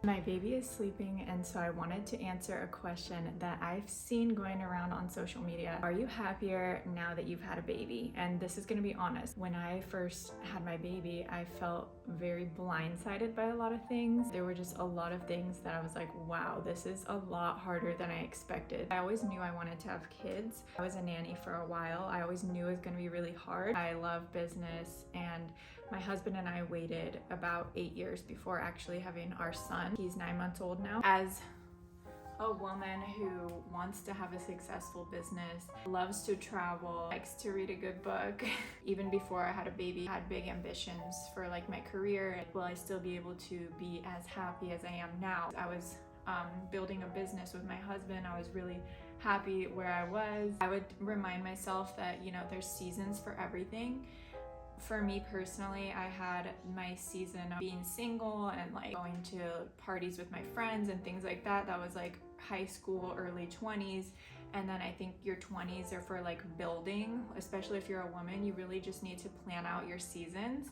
My baby is sleeping, and so I wanted to answer a question that I've seen going around on social media. Are you happier now that you've had a baby? And this is gonna be honest. When I first had my baby, I felt very blindsided by a lot of things. There were just a lot of things that I was like, wow, this is a lot harder than I expected. I always knew I wanted to have kids. I was a nanny for a while. I always knew it was gonna be really hard. I love business, and my husband and I waited about 8 years before actually having our son. He's 9 months old now. As a woman who wants to have a successful business, loves to travel, likes to read a good book, even before I had a baby, had big ambitions for like my career. Will I still be able to be as happy as I am now? I was building a business with my husband. I was really happy where I was. I would remind myself that, you know, there's seasons for everything. For me personally, I had my season of being single and like going to parties with my friends and things like that. That was like high school, early 20s. And then I think your 20s are for like building, especially if you're a woman. You really just need to plan out your seasons.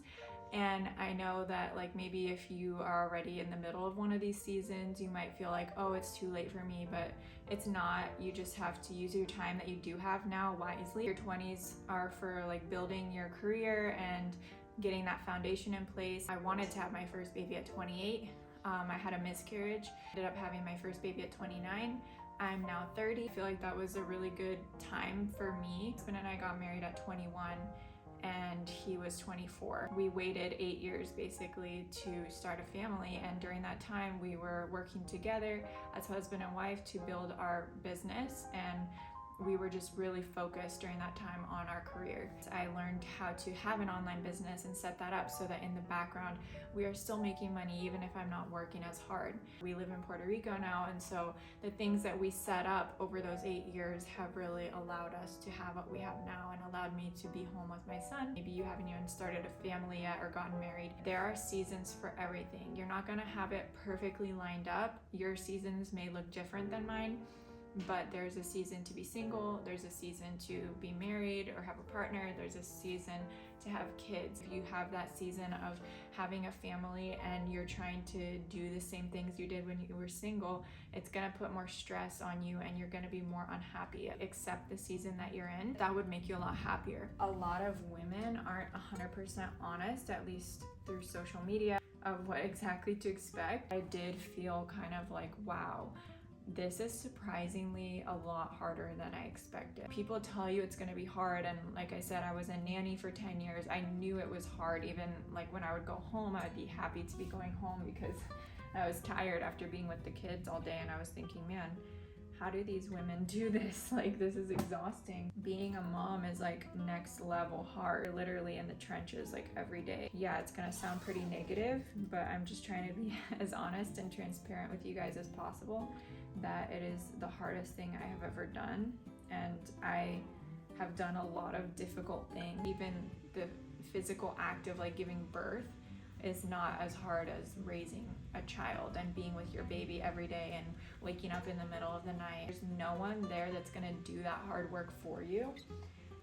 And I know that like maybe if you are already in the middle of one of these seasons, you might feel like, oh, it's too late for me, but it's not. You just have to use your time that you do have now wisely. Your 20s are for like building your career and getting that foundation in place. I wanted to have my first baby at 28. I had a miscarriage, ended up having my first baby at 29. I'm now 30. I feel like that was a really good time for me. My husband and I got married at 21. And he was 24. We waited 8 years basically to start a family, and during that time we were working together as husband and wife to build our business, and we were just really focused during that time on our career. I learned how to have an online business and set that up so that in the background we are still making money even if I'm not working as hard. We live in Puerto Rico now, and so the things that we set up over those 8 years have really allowed us to have what we have now and allowed me to be home with my son. Maybe you haven't even started a family yet or gotten married. There are seasons for everything. You're not gonna have it perfectly lined up. Your seasons may look different than mine, but there's a season to be single, there's a season to be married or have a partner, there's a season to have kids. If you have that season of having a family and you're trying to do the same things you did when you were single, it's gonna put more stress on you and you're gonna be more unhappy. Accept the season that you're in. That would make you a lot happier. A lot of women aren't 100% honest, at least through social media, of what exactly to expect. I did feel kind of like, wow, this is surprisingly a lot harder than I expected. People tell you it's gonna be hard, and like I said, I was a nanny for 10 years. I knew it was hard. Even like when I would go home, I'd be happy to be going home because I was tired after being with the kids all day, and I was thinking, man, how do these women do this? Like, this is exhausting. Being a mom is like next level hard. You're literally in the trenches like every day. Yeah, it's gonna sound pretty negative, but I'm just trying to be as honest and transparent with you guys as possible, that it is the hardest thing I have ever done. And I have done a lot of difficult things. Even the physical act of like giving birth is not as hard as raising a child and being with your baby every day and waking up in the middle of the night. There's no one there that's gonna do that hard work for you.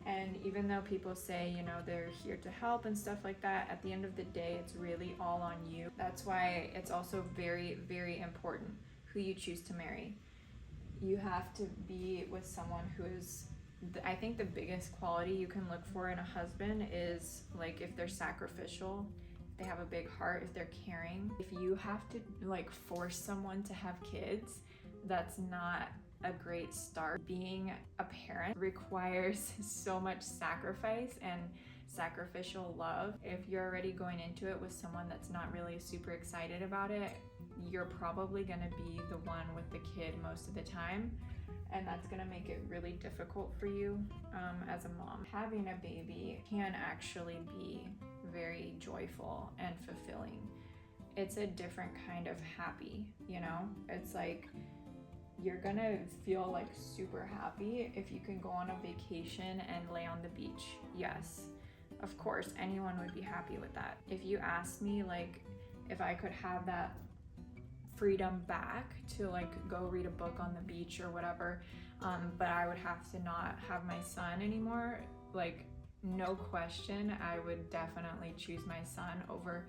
And even though people say, you know, they're here to help and stuff like that, at the end of the day, it's really all on you. That's why it's also very, very important who you choose to marry. You have to be with someone who is, I think the biggest quality you can look for in a husband is like if they're sacrificial, if they have a big heart, if they're caring. If you have to like force someone to have kids, that's not a great start. Being a parent requires so much sacrifice and sacrificial love. If you're already going into it with someone that's not really super excited about it, you're probably gonna be the one with the kid most of the time, and that's gonna make it really difficult for you as a mom. Having a baby can actually be very joyful and fulfilling. It's a different kind of happy, you know? It's like you're gonna feel like super happy if you can go on a vacation and lay on the beach. Yes, of course, anyone would be happy with that. If you asked me like if I could have that freedom back to like go read a book on the beach or whatever, but I would have to not have my son anymore, like no question, I would definitely choose my son over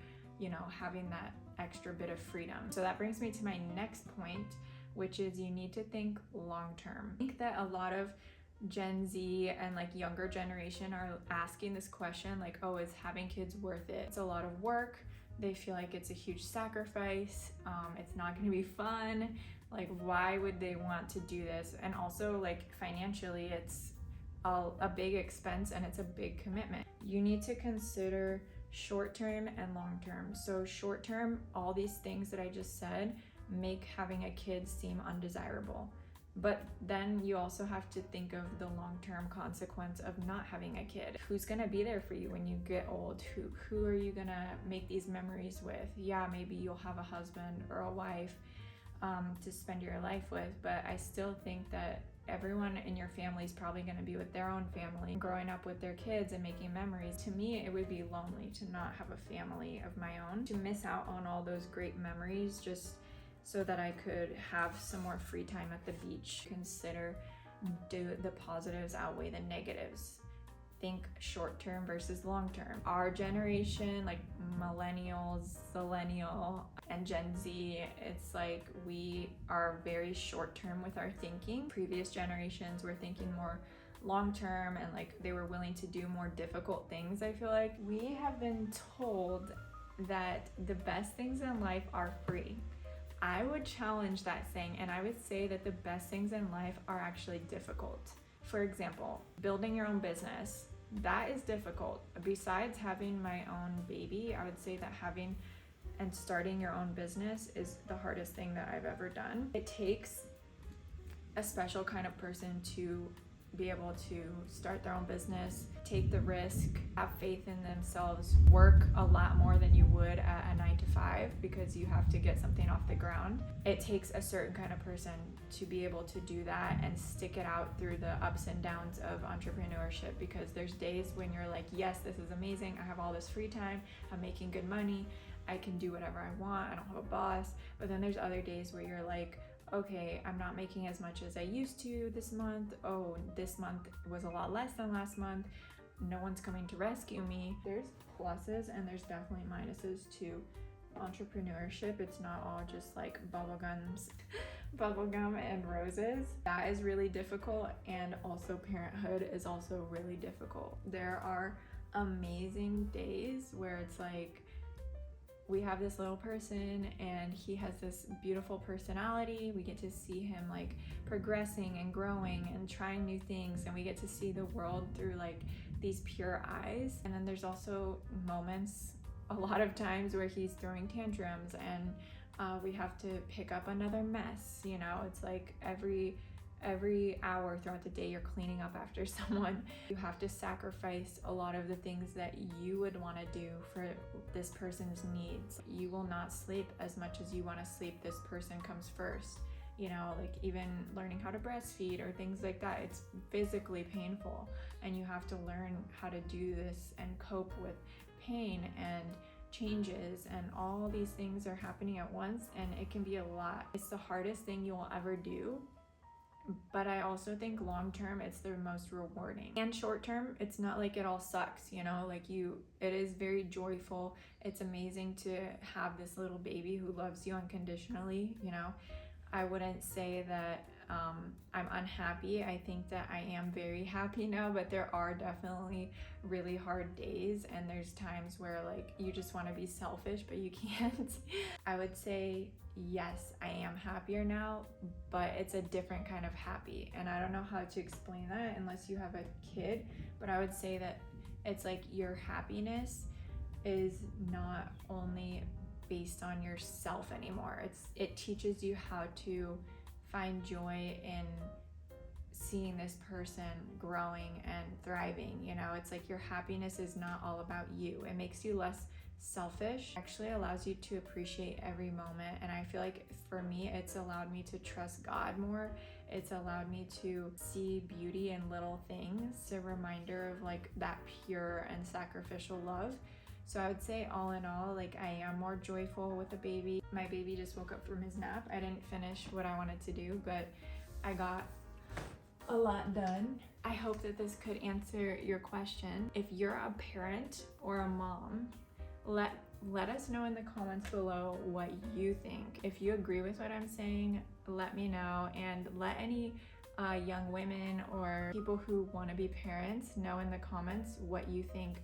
having that extra bit of freedom. So that brings me to my next point, which is you need to think long term. I think that a lot of Gen Z and like younger generation are asking this question like, oh, is having kids worth it? It's a lot of work. They feel like it's a huge sacrifice. It's not going to be fun. Like, why would they want to do this? And also, like, financially, it's a big expense and it's a big commitment. You need to consider short term and long term. So short term, all these things that I just said make having a kid seem undesirable. But then you also have to think of the long-term consequence of not having a kid. Who's gonna be there for you when you get old? Who are you gonna make these memories with? Yeah, maybe you'll have a husband or a wife to spend your life with, but I still think that everyone in your family is probably gonna be with their own family, growing up with their kids and making memories. To me, it would be lonely to not have a family of my own, to miss out on all those great memories just so that I could have some more free time at the beach. Consider, do the positives outweigh the negatives? Think short term versus long term. Our generation, like millennials, zillennial, and Gen Z, it's like we are very short term with our thinking. Previous generations were thinking more long term and like they were willing to do more difficult things. I feel like we have been told that the best things in life are free. I would challenge that saying, and I would say that the best things in life are actually difficult. For example, building your own business, that is difficult. Besides having my own baby, I would say that having and starting your own business is the hardest thing that I've ever done. It takes a special kind of person to be able to start their own business, take the risk, have faith in themselves, work a lot more than you would at a 9-to-5 because you have to get something off the ground. It takes a certain kind of person to be able to do that and stick it out through the ups and downs of entrepreneurship, because there's days when you're like, yes, this is amazing. I have all this free time. I'm making good money. I can do whatever I want. I don't have a boss. But then there's other days where you're like, okay, I'm not making as much as I used to this month. Oh, this month was a lot less than last month. No one's coming to rescue me. There's pluses and there's definitely minuses to entrepreneurship. It's not all just like bubblegum and roses. That is really difficult, and also parenthood is also really difficult. There are amazing days where it's like, we have this little person and he has this beautiful personality. We get to see him like progressing and growing and trying new things, and we get to see the world through like these pure eyes. And then there's also moments, a lot of times, where he's throwing tantrums and we have to pick up another mess. It's like every hour throughout the day you're cleaning up after someone. You have to sacrifice a lot of the things that you would want to do for this person's needs. You will not sleep as much as you want to sleep. This person comes first. Like even learning how to breastfeed or things like that, it's physically painful, and you have to learn how to do this and cope with pain and changes, and all these things are happening at once, and it can be a lot. It's the hardest thing you will ever do. But I also think long term it's the most rewarding. And short term, it's not like it all sucks, it is very joyful. It's amazing to have this little baby who loves you unconditionally. I wouldn't say that I'm unhappy. I think that I am very happy now, but there are definitely really hard days, and there's times where like you just want to be selfish but you can't. I would say yes, I am happier now, but it's a different kind of happy, and I don't know how to explain that unless you have a kid. But I would say that it's like your happiness is not only based on yourself anymore. It teaches you how to find joy in seeing this person growing and thriving. It's like your happiness is not all about you. It makes you less selfish. It actually allows you to appreciate every moment, and I feel like for me it's allowed me to trust God more. It's allowed me to see beauty in little things. It's a reminder of like that pure and sacrificial love. So I would say all in all, like I am more joyful with a baby. My baby just woke up from his nap. I didn't finish what I wanted to do, but I got a lot done. I hope that this could answer your question. If you're a parent or a mom, let let us know in the comments below what you think. If you agree with what I'm saying, let me know, and let any young women or people who want to be parents know in the comments what you think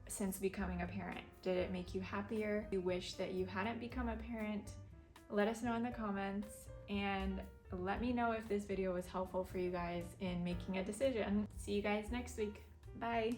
since becoming a parent. Did it make you happier? You wish that you hadn't become a parent? Let us know in the comments, and let me know if this video was helpful for you guys in making a decision. See you guys next week. Bye.